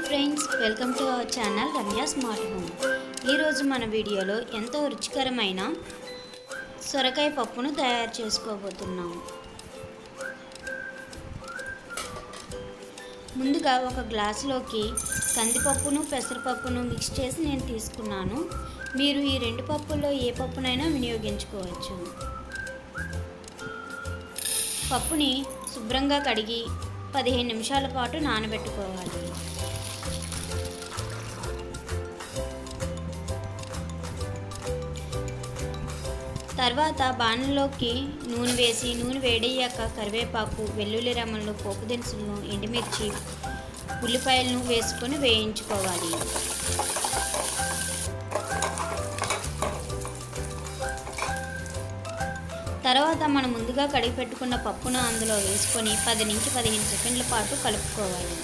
Friends, welcome to our channel Ramya smart home. ఈరోజు మన వీడియోలో ఎంతో రుచికరమైన సొరకాయ పప్పును తయారు చేసుకోబోతున్నాము. ముందుగా ఒక గ్లాసులోకి కందిపప్పును పెసరపప్పును మిక్స్ చేసి నేను తీసుకున్నాను. మీరు ఈ రెండు పప్పుల్లో ఏ పప్పునైనా వినియోగించుకోవచ్చు. పప్పుని శుభ్రంగా కడిగి 15 నిమిషాల పాటు నానబెట్టుకోవాలి. తర్వాత బాణంలోకి నూనె వేసి నూనె వేడయ్యాక కరివేపాకు, వెల్లుల్లి రెమ్మలు, పోపు దినుసులను, ఎండుమిర్చి, ఉల్లిపాయలను వేసుకొని వేయించుకోవాలి. తర్వాత మనం ముందుగా కడిగి పెట్టుకున్న పప్పును అందులో వేసుకొని 10 నుంచి 15 సెకండ్ల పాటు కలుపుకోవాలి.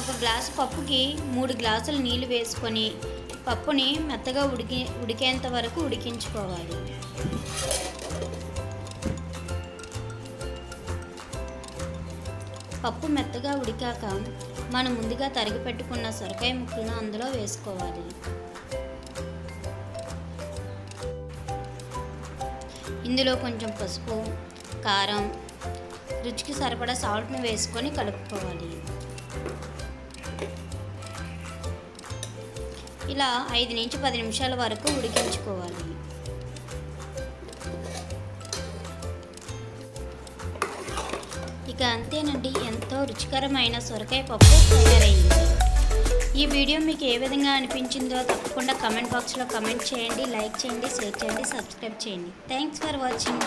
ఒక గ్లాసు పప్పుకి 3 గ్లాసుల నీళ్లు వేసుకొని పప్పుని మెత్తగా ఉడికేంత వరకు ఉడికించుకోవాలి. పప్పు మెత్తగా ఉడికాక మనం ముందుగా తరిగి పెట్టుకున్న సొరకాయ ముక్కలను అందులో వేసుకోవాలి. ఇందులో కొంచెం పసుపు, కారం, రుచికి సరిపడా సాల్ట్ని వేసుకొని కలుపుకోవాలి. ఇలా 5 నుంచి 10 నిమిషాల వరకు ఉడికించుకోవాలి. ఇక అంతేనండి, ఎంతో రుచికరమైన సొరకాయ పప్పు తయారైంది. ఈ వీడియో మీకు ఏ విధంగా అనిపించిందో తప్పకుండా కమెంట్ బాక్స్లో కమెంట్ చేయండి, లైక్ చేయండి, షేర్ చేయండి, సబ్స్క్రైబ్ చేయండి. Thanks for watching.